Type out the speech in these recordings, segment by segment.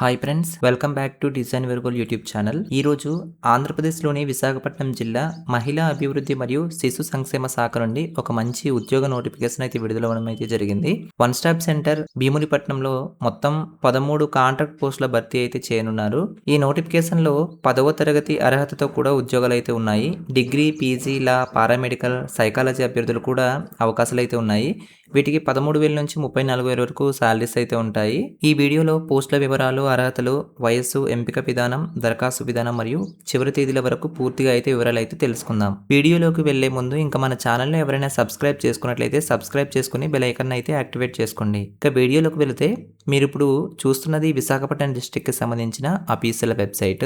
Hi friends, welcome back to design వెర్గోల్ YouTube channel. ఈరోజు ఆంధ్రప్రదేశ్లోని విశాఖపట్నం జిల్లా మహిళా అభివృద్ధి మరియు శిశు సంక్షేమ శాఖ నుండి ఒక మంచి ఉద్యోగ నోటిఫికేషన్ అయితే విడుదలవ్వడం అయితే జరిగింది. వన్ స్టాప్ సెంటర్ భీమునిపట్నంలో మొత్తం 13 కాంట్రాక్ట్ పోస్టుల భర్తీ అయితే చేయనున్నారు. ఈ నోటిఫికేషన్లో 10వ తరగతి అర్హతతో కూడా ఉద్యోగాలు అయితే ఉన్నాయి. డిగ్రీ, పీజీ, లా, పారామెడికల్, సైకాలజీ అభ్యర్థులు కూడా అవకాశాలు అయితే ఉన్నాయి. వీటికి 13,000 నుంచి 34,000 వరకు శాలరీస్ అయితే ఉంటాయి. ఈ వీడియోలో పోస్టుల వివరాలు, అర్హతలు, వయస్సు, ఎంపిక విధానం, దరఖాస్తు విధానం మరియు చివరి తేదీల వరకు పూర్తిగా అయితే వివరాలు అయితే తెలుసుకుందాం. వీడియోలోకి వెళ్లే ముందు ఇంకా మన ఛానల్ని ఎవరైనా సబ్స్క్రైబ్ చేసుకున్నట్లయితే సబ్స్క్రైబ్ చేసుకుని బెల్ ఐకాన్ అయితే యాక్టివేట్ చేసుకోండి. ఇక వీడియోలోకి వెళితే మీరు ఇప్పుడు చూస్తున్నది విశాఖపట్నం డిస్ట్రిక్ట్కి సంబంధించిన అఫీషియల్ వెబ్సైట్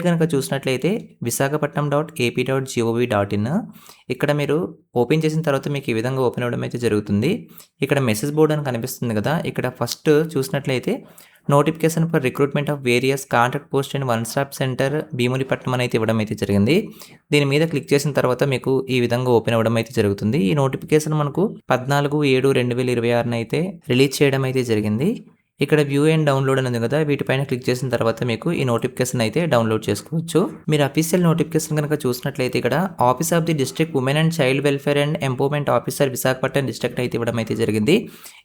కనుక చూసినట్లయితే visakhapatnam.ap.gov.in. ఇక్కడ మీరు ఓపెన్ చేసిన తర్వాత మీకు ఈ విధంగా ఓపెన్ అవ్వడం అయితే జరుగుతుంది. ఇక్కడ మెసేజ్ బోర్డ్ అని కనిపిస్తుంది కదా, ఇక్కడ ఫస్ట్ చూసినట్లయితే notification for recruitment of various contract post and one stop centre Bheemunipatnam అని అయితే ఇవ్వడం అయితే జరిగింది. దీని మీద క్లిక్ చేసిన తర్వాత మీకు ఈ విధంగా ఓపెన్ అవ్వడం అయితే జరుగుతుంది. ఈ నోటిఫికేషన్ మనకు 14/7/2026 అయితే రిలీజ్ చేయడం అయితే జరిగింది. ఇక్కడ వ్యూ అండ్ డౌన్లోడ్ అని ఉంది కదా, వీటిపైన క్లిక్ చేసిన తర్వాత మీకు ఈ నోటిఫికేషన్ అయితే డౌన్లోడ్ చేసుకోవచ్చు. మీరు అఫీషియల్ నోటిఫికేషన్ కనుక చూసినట్లయితే ఇక్కడ office of the district women and child welfare and empowerment officer Visakhapatnam district అయితే ఇవ్వడం అయితే జరిగింది.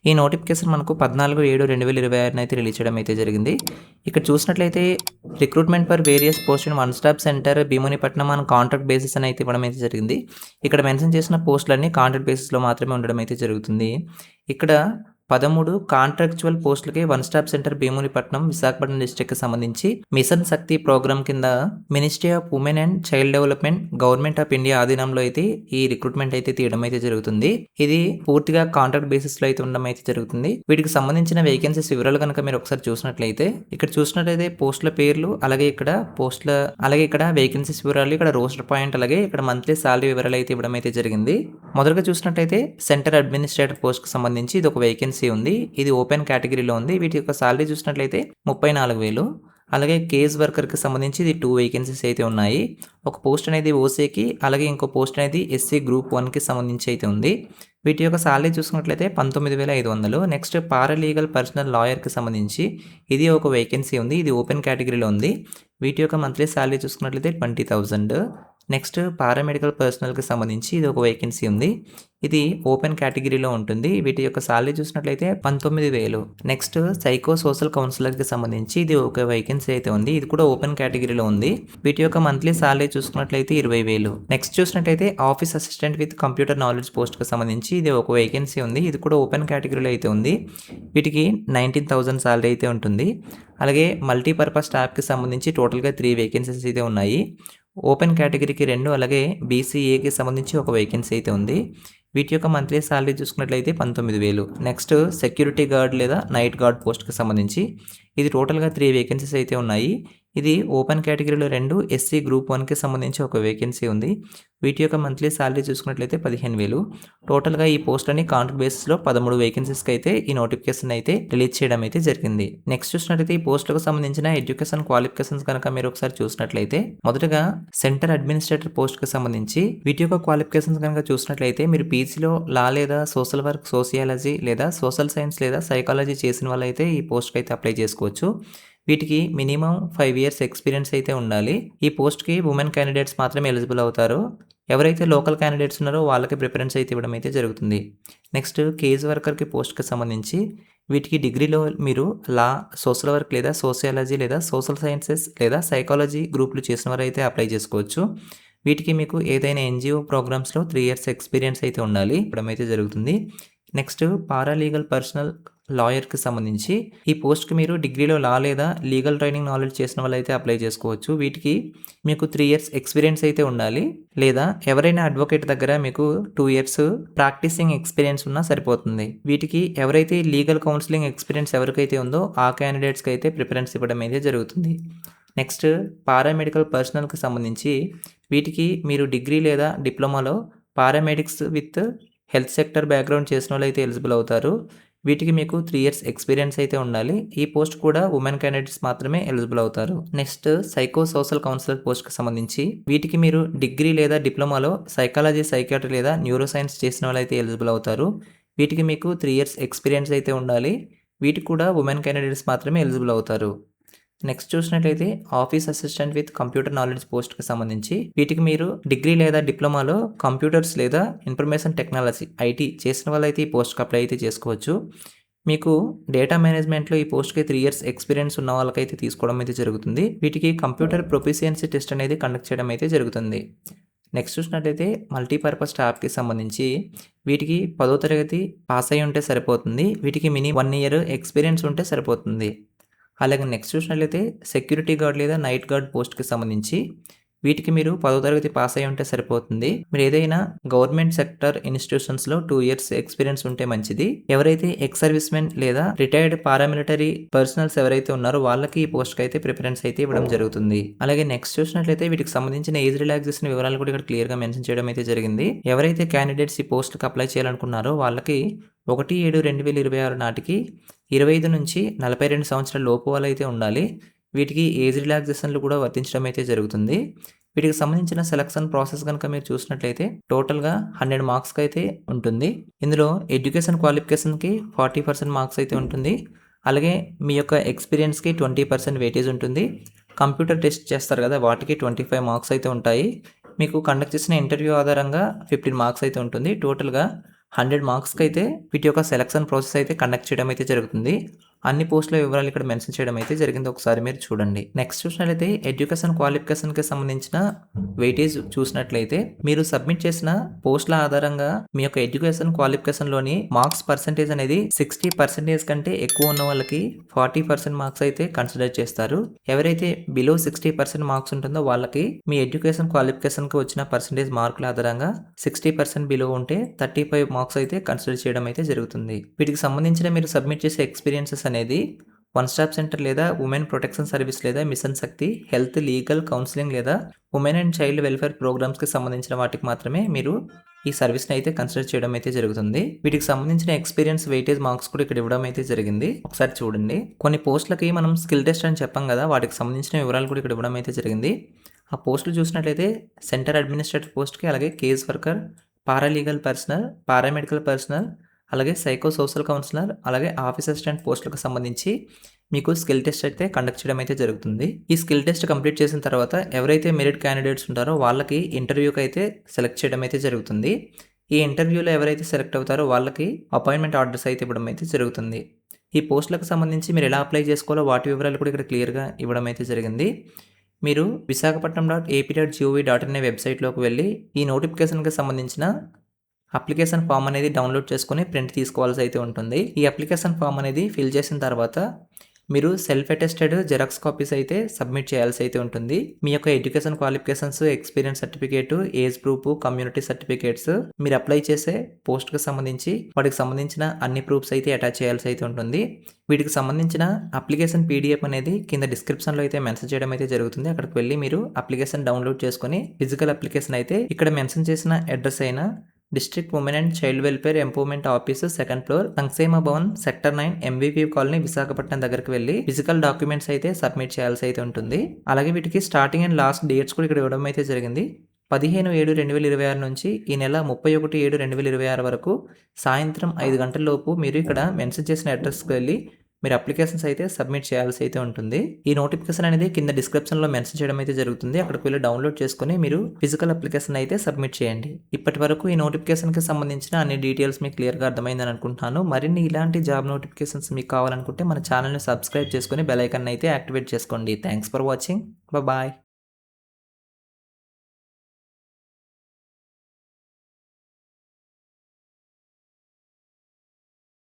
ఈ నోటిఫికేషన్ మనకు 14/7/2026 అయితే రిలీజ్ చేయడం అయితే జరిగింది. ఇక్కడ చూసినట్లయితే recruitment for various post and one stop centre Bheemunipatnam అని కాంట్రాక్ట్ బేసిస్ అని అయితే ఇవ్వడం అయితే జరిగింది. ఇక్కడ మెన్షన్ చేసిన పోస్టులన్నీ కాంట్రాక్ట్ బేసిస్లో మాత్రమే ఉండడం అయితే జరుగుతుంది. ఇక్కడ 13 కాంట్రాక్చువల్ పోస్టులకి one stop centre Bheemunipatnam Visakhapatnam డిస్ట్రిక్ట్కి సంబంధించి మిషన్ శక్తి ప్రోగ్రామ్ కింద ministry of women and child development government of India ఆధీనంలో అయితే ఈ రిక్రూట్మెంట్ అయితే తీయడం అయితే జరుగుతుంది. ఇది పూర్తిగా కాంట్రాక్ట్ బేసిస్ లో అయితే ఉండడం అయితే జరుగుతుంది. వీటికి సంబంధించిన వేకెన్సీస్ వివరాలు కనుక మీరు ఒకసారి చూసినట్లయితే పోస్టుల పేర్లు, అలాగే ఇక్కడ వేకెన్సీస్ వివరాలు, ఇక్కడ రోస్టర్ పాయింట్, అలాగే ఇక్కడ మంత్లీ సాలరీ వివరాలు అయితే ఇవ్వడం అయితే జరిగింది. మొదటగా చూసినట్లయితే సెంటర్ అడ్మినిస్ట్రేటర్ పోస్ట్ కి సంబంధించి ఇది ఒక వేకెన్సీ ఉంది. ఇది ఓపెన్ కేటగిరీలో ఉంది. వీటి యొక్క సాలరీ చూసినట్లయితే 34,000. అలాగే కేస్ వర్కర్కి సంబంధించి ఇది 2 వేకెన్సీస్ అయితే ఉన్నాయి. ఒక పోస్ట్ అనేది ఓసీకి, అలాగే ఇంకో పోస్ట్ అనేది ఎస్సీ గ్రూప్ 1కి సంబంధించి అయితే ఉంది. వీటి యొక్క సాలరీ చూసుకున్నట్లయితే 19,500. నెక్స్ట్ పారాలీగల్ పర్సనల్ లాయర్కి సంబంధించి ఇది ఒక వేకెన్సీ ఉంది. ఇది ఓపెన్ కేటగిరీలో ఉంది. వీటి యొక్క మంత్లీ సాలరీ చూసుకున్నట్లయితే 20,000. నెక్స్ట్ పారామెడికల్ పర్సనల్కి సంబంధించి ఇది ఒక వేకెన్సీ ఉంది. ఇది ఓపెన్ కేటగిరీలో ఉంటుంది. వీటి యొక్క సాలరీ చూసినట్లయితే 19,000. నెక్స్ట్ సైకో సోషల్ కౌన్సిలర్కి సంబంధించి ఇది ఒక వేకెన్సీ అయితే ఉంది. ఇది కూడా ఓపెన్ కేటగిరీలో ఉంది. వీటి యొక్క మంత్లీ సాలరీ చూసుకున్నట్లయితే 20,000. నెక్స్ట్ చూసినట్లయితే office assistant with computer knowledge పోస్ట్కి సంబంధించి ఇది ఒక వేకెన్సీ ఉంది. ఇది కూడా ఓపెన్ కేటగిరీలో అయితే ఉంది. వీటికి 19,000 సాలరీ అయితే ఉంటుంది. అలాగే మల్టీపర్పస్ స్టాఫ్కి సంబంధించి టోటల్గా 3 వేకెన్సీస్ అయితే ఉన్నాయి. ఓపెన్ కేటగిరీకి 2, అలాగే బీసీఏకి సంబంధించి ఒక వేకెన్సీ అయితే ఉంది. వీటి యొక్క మంత్లీ సాలరీ చూసుకున్నట్లయితే 19,000. నెక్స్ట్ సెక్యూరిటీ గార్డ్ లేదా నైట్ గార్డ్ పోస్ట్కి సంబంధించి ఇది టోటల్గా 3 వేకెన్సీస్ అయితే ఉన్నాయి. ఇది ఓపెన్ కేటగిరీలో 2, ఎస్సీ గ్రూప్ 1కి సంబంధించి ఒక వేకెన్సీ ఉంది. వీటి యొక్క మంత్లీ సాలరీ చూసుకున్నట్లయితే 15,000. టోటల్గా ఈ పోస్టులని కాంట్రాక్ట్ బేసిస్లో 13 వేకెన్సీస్కి అయితే ఈ నోటిఫికేషన్ అయితే రిలీజ్ చేయడం అయితే జరిగింది. నెక్స్ట్ చూసినట్లయితే ఈ పోస్టులకు సంబంధించిన ఎడ్యుకేషన్ క్వాలిఫికేషన్స్ కనుక మీరు ఒకసారి చూసినట్లయితే మొదటగా సెంటర్ అడ్మినిస్ట్రేటర్ పోస్ట్కి సంబంధించి వీటి యొక్క క్వాలిఫికేషన్స్ కనుక చూసినట్లయితే మీరు పీజీలో లా లేదా సోషల్ వర్క్, సోషియాలజీ లేదా సోషల్ సైన్స్ లేదా సైకాలజీ చేసిన వాళ్ళైతే ఈ పోస్ట్కి అయితే అప్లై చేసుకోవచ్చు. వీటికి మినిమం 5 years ఎక్స్పీరియన్స్ అయితే ఉండాలి. ఈ పోస్ట్కి ఉమెన్ క్యాండిడేట్స్ మాత్రమే ఎలిజిబుల్ అవుతారు. ఎవరైతే లోకల్ క్యాండిడేట్స్ ఉన్నారో వాళ్ళకి ప్రిఫరెన్స్ అయితే ఇవ్వడం అయితే జరుగుతుంది. నెక్స్ట్ కేజ్ వర్కర్కి పోస్ట్కి సంబంధించి వీటికి డిగ్రీలో మీరు లా, సోషల్ వర్క్ లేదా సోషియాలజీ లేదా సోషల్ సైన్సెస్ లేదా సైకాలజీ గ్రూపులు చేసిన వారు అయితే అప్లై చేసుకోవచ్చు. వీటికి మీకు ఏదైనా ఎన్జిఓ ప్రోగ్రామ్స్లో 3 years ఎక్స్పీరియన్స్ అయితే ఉండాలి, ఇవ్వడం అయితే జరుగుతుంది. నెక్స్ట్ పారాలీగల్ పర్సనల్ లాయర్కి సంబంధించి ఈ పోస్ట్కి మీరు డిగ్రీలో లా లేదా లీగల్ ట్రైనింగ్ నాలెడ్జ్ చేసిన వాళ్ళు అయితే అప్లై చేసుకోవచ్చు. వీటికి మీకు 3 years ఎక్స్పీరియన్స్ అయితే ఉండాలి, లేదా ఎవరైనా అడ్వకేట్ దగ్గర మీకు 2 years ప్రాక్టీసింగ్ ఎక్స్పీరియన్స్ ఉన్నా సరిపోతుంది. వీటికి ఎవరైతే లీగల్ కౌన్సిలింగ్ ఎక్స్పీరియన్స్ ఎవరికైతే ఉందో ఆ క్యాండిడేట్స్కి అయితే ప్రిఫరెన్స్ ఇవ్వడం అయితే జరుగుతుంది. నెక్స్ట్ పారామెడికల్ పర్సనల్కి సంబంధించి వీటికి మీరు డిగ్రీ లేదా డిప్లొమాలో paramedics with health sector background చేసిన వాళ్ళు అయితే ఎలిజిబుల్ అవుతారు. వీటికి మీకు 3 years ఎక్స్పీరియన్స్ అయితే ఉండాలి. ఈ పోస్ట్ కూడా ఉమెన్ క్యాండిడేట్స్ మాత్రమే ఎలిజిబుల్ అవుతారు. నెక్స్ట్ సైకో సోషల్ కౌన్సిలర్ పోస్ట్కి సంబంధించి వీటికి మీరు డిగ్రీ లేదా డిప్లొమాలో సైకాలజీ, సైకియాట్రీ లేదా న్యూరో సైన్స్ చేసిన వాళ్ళు అయితే ఎలిజిబుల్ అవుతారు. వీటికి మీకు 3 years ఎక్స్పీరియన్స్ అయితే ఉండాలి. వీటికి కూడా ఉమెన్ క్యాండిడేట్స్ మాత్రమే ఎలిజిబుల్ అవుతారు. నెక్స్ట్ చూసినట్లయితే office assistant with computer knowledge పోస్ట్కి సంబంధించి వీటికి మీరు డిగ్రీ లేదా డిప్లొమాలో కంప్యూటర్స్ లేదా ఇన్ఫర్మేషన్ టెక్నాలజీ ఐటీ చేసిన వాళ్ళైతే ఈ పోస్ట్కి అప్లై అయితే చేసుకోవచ్చు. మీకు డేటా మేనేజ్మెంట్లో ఈ పోస్ట్కి 3 years ఎక్స్పీరియన్స్ ఉన్న వాళ్ళకైతే తీసుకోవడం అయితే జరుగుతుంది. వీటికి కంప్యూటర్ ప్రొఫిషియన్సీ టెస్ట్ అనేది కండక్ట్ చేయడం అయితే జరుగుతుంది. నెక్స్ట్ చూసినట్లయితే మల్టీపర్పస్ స్టాఫ్కి సంబంధించి వీటికి 10వ తరగతి పాస్ అయి ఉంటే సరిపోతుంది. వీటికి మినిమం 1 year ఎక్స్పీరియన్స్ ఉంటే సరిపోతుంది. అలాగే నెక్స్ట్ చూసినట్లయితే సెక్యూరిటీ గార్డ్ లేదా నైట్ గార్డ్ పోస్ట్కి సంబంధించి వీటికి మీరు 10వ తరగతి పాస్ అయి ఉంటే సరిపోతుంది. మీరు ఏదైనా గవర్నమెంట్ సెక్టర్ ఇన్స్టిట్యూషన్స్లో 2 years ఎక్స్పీరియన్స్ ఉంటే మంచిది. ఎవరైతే ఎక్స్ సర్వీస్ మెన్ లేదా రిటైర్డ్ పారామిలిటరీ పర్సనల్స్ ఎవరైతే ఉన్నారో వాళ్ళకి ఈ పోస్ట్కి అయితే ప్రిఫరెన్స్ అయితే ఇవ్వడం జరుగుతుంది. అలాగే నెక్స్ట్ చూసినట్లయితే వీటికి సంబంధించిన ఏజ్ రిలాక్సేషన్ వివరాలు కూడా ఇక్కడ క్లియర్గా మెన్షన్ చేయడం అయితే జరిగింది. ఎవరైతే క్యాండిడేట్స్ ఈ పోస్ట్కి అప్లై చేయాలనుకున్నారో వాళ్ళకి 1/7/2026 నాటికి 25 నుంచి 42 సంవత్సరాల లోపు వాళ్ళైతే ఉండాలి. వీటికి ఏజ్ రిలాక్సేషన్లు కూడా వర్తించడం అయితే జరుగుతుంది. వీటికి సంబంధించిన సెలక్షన్ ప్రాసెస్ కనుక మీరు చూసినట్లయితే టోటల్గా 100 మార్క్స్కి అయితే ఉంటుంది. ఇందులో ఎడ్యుకేషన్ క్వాలిఫికేషన్కి 40% మార్క్స్ అయితే ఉంటుంది. అలాగే మీ యొక్క ఎక్స్పీరియన్స్కి 20% వెయిటేజ్ ఉంటుంది. కంప్యూటర్ టెస్ట్ చేస్తారు కదా, వాటికి 25 మార్క్స్ అయితే ఉంటాయి. మీకు కండక్ట్ చేసిన ఇంటర్వ్యూ ఆధారంగా 15 మార్క్స్ అయితే ఉంటుంది. టోటల్గా 100 మార్క్స్కి అయితే వీటి యొక్క సెలక్షన్ ప్రాసెస్ అయితే కండక్ట్ చేయడం అయితే జరుగుతుంది. అన్ని పోస్టుల వివరాలు ఇక్కడ మెన్షన్ చేయడం అయితే జరిగింది. ఒకసారి మీరు చూడండి. నెక్స్ట్ చూసినట్లయితే ఎడ్యుకేషన్ క్వాలిఫికేషన్కి సంబంధించిన వెయిటేజ్ చూసినట్లయితే మీరు సబ్మిట్ చేసిన పోస్టుల ఆధారంగా మీ యొక్క ఎడ్యుకేషన్ క్వాలిఫికేషన్లోని మార్క్స్ పర్సెంటేజ్ అనేది 60% కంటే ఎక్కువ ఉన్న వాళ్ళకి 40% మార్క్స్ అయితే కన్సిడర్ చేస్తారు. ఎవరైతే బిలో 60% మార్క్స్ ఉంటుందో వాళ్ళకి మీ ఎడ్యుకేషన్ క్వాలిఫికేషన్కి వచ్చిన పర్సెంటేజ్ మార్కుల ఆధారంగా 60% బిలో ఉంటే 35 మార్క్స్ అయితే కన్సిడర్ చేయడం అయితే జరుగుతుంది. వీటికి సంబంధించిన మీరు సబ్మిట్ చేసే ఎక్స్పీరియన్సెస్ అనేది వన్ స్టాప్ సెంటర్ లేదా ఉమెన్ ప్రొటెక్షన్ సర్వీస్ లేదా మిషన్ శక్తి హెల్త్ లీగల్ కౌన్సిలింగ్ లేదా ఉమెన్ అండ్ చైల్డ్ వెల్ఫేర్ ప్రోగ్రామ్స్కి సంబంధించిన వాటికి మాత్రమే మీరు ఈ సర్వీస్ని అయితే కన్సిడర్ చేయడం అయితే జరుగుతుంది. వీటికి సంబంధించిన ఎక్స్పీరియన్స్ వెయిటేజ్ మార్క్స్ కూడా ఇక్కడ ఇవ్వడం అయితే జరిగింది. ఒకసారి చూడండి. కొన్ని పోస్టులకి మనం స్కిల్ టెస్ట్ అని చెప్పాం కదా, వాటికి సంబంధించిన వివరాలు కూడా ఇక్కడ ఇవ్వడం అయితే జరిగింది. ఆ పోస్టులు చూసినట్లయితే సెంటర్ అడ్మినిస్ట్రేటివ్ పోస్ట్కి, అలాగే case worker, paralegal personal, paramedical personal, అలాగే సైకో సోషల్ కౌన్సిలర్, అలాగే ఆఫీస్ అసిస్టెంట్ పోస్టులకు సంబంధించి మీకు స్కిల్ టెస్ట్ అయితే కండక్ట్ చేయడం అయితే జరుగుతుంది. ఈ స్కిల్ టెస్ట్ కంప్లీట్ చేసిన తర్వాత ఎవరైతే మెరిట్ క్యాండిడేట్స్ ఉంటారో వాళ్ళకి ఇంటర్వ్యూకి అయితే సెలెక్ట్ చేయడం అయితే జరుగుతుంది. ఈ ఇంటర్వ్యూలో ఎవరైతే సెలెక్ట్ అవుతారో వాళ్ళకి అపాయింట్మెంట్ ఆర్డర్స్ అయితే ఇవ్వడం అయితే జరుగుతుంది. ఈ పోస్టులకు సంబంధించి మీరు ఎలా అప్లై చేసుకోవాలో వాటి వివరాలు కూడా ఇక్కడ క్లియర్గా ఇవ్వడం అయితే జరిగింది. మీరు visakhapatnam.ap.gov.in అనే వెబ్సైట్లోకి వెళ్ళి ఈ నోటిఫికేషన్కి సంబంధించిన అప్లికేషన్ ఫామ్ అనేది డౌన్లోడ్ చేసుకొని ప్రింట్ తీసుకోవాల్సి అయితే ఉంటుంది. ఈ అప్లికేషన్ ఫామ్ అనేది ఫిల్ చేసిన తర్వాత మీరు సెల్ఫ్ అటెస్టెడ్ జెరాక్స్ కాపీస్ అయితే సబ్మిట్ చేయాల్సి అయితే ఉంటుంది. మీ యొక్క education qualifications, experience certificate, age proof, community certificates, మీరు అప్లై చేసే పోస్ట్కి సంబంధించి వాటికి సంబంధించిన అన్ని ప్రూఫ్స్ అయితే అటాచ్ చేయాల్సి అయితే ఉంటుంది. వీటికి సంబంధించిన అప్లికేషన్ PDF అనేది కింద డిస్క్రిప్షన్లో అయితే మెన్షన్ చేయడం అయితే జరుగుతుంది. అక్కడికి వెళ్ళి మీరు అప్లికేషన్ డౌన్లోడ్ చేసుకొని ఫిజికల్ అప్లికేషన్ అయితే ఇక్కడ మెన్షన్ చేసిన అడ్రస్ అయిన district women and child welfare empowerment office 2nd floor సంక్షేమ Bhavan sector 9 MVP colony Visakhapatnam దగ్గరికి వెళ్ళి ఫిజికల్ డాక్యుమెంట్స్ అయితే సబ్మిట్ చేయాల్సి అయితే ఉంటుంది. అలాగే వీటికి స్టార్టింగ్ అండ్ లాస్ట్ డేట్స్ కూడా ఇక్కడ ఇవ్వడం అయితే జరిగింది. 15/7/2026 నుంచి ఈ నెల 31/7/2026 వరకు సాయంత్రం 5 గంటల లోపు మీరు ఇక్కడ మెన్షన్ చేసిన అడ్రస్కి వెళ్ళి మీరు అప్లికేషన్స్ అయితే సబ్మిట్ చేయాల్సి అయితే ఉంటుంది. ఈ నోటిఫికేషన్ అనేది కింద డిస్క్రిప్షన్లో మెన్షన్ చేయడం అయితే జరుగుతుంది. అక్కడికి వెళ్ళి డౌన్లోడ్ చేసుకొని మీరు ఫిజికల్ అప్లికేషన్ అయితే సబ్మిట్ చేయండి. ఇప్పటి వరకు ఈ నోటిఫికేషన్కి సంబంధించిన అన్ని డీటెయిల్స్ మీకు క్లియర్గా అర్థమైందని అనుకుంటున్నాను. మరిన్ని ఇలాంటి జాబ్ నోటిఫికేషన్స్ మీకు కావాలనుకుంటే మన ఛానల్ని సబ్స్క్రైబ్ చేసుకొని బెల్ ఐకాన్ అయితే యాక్టివేట్ చేసుకోండి. Thanks for watching. బాయ్.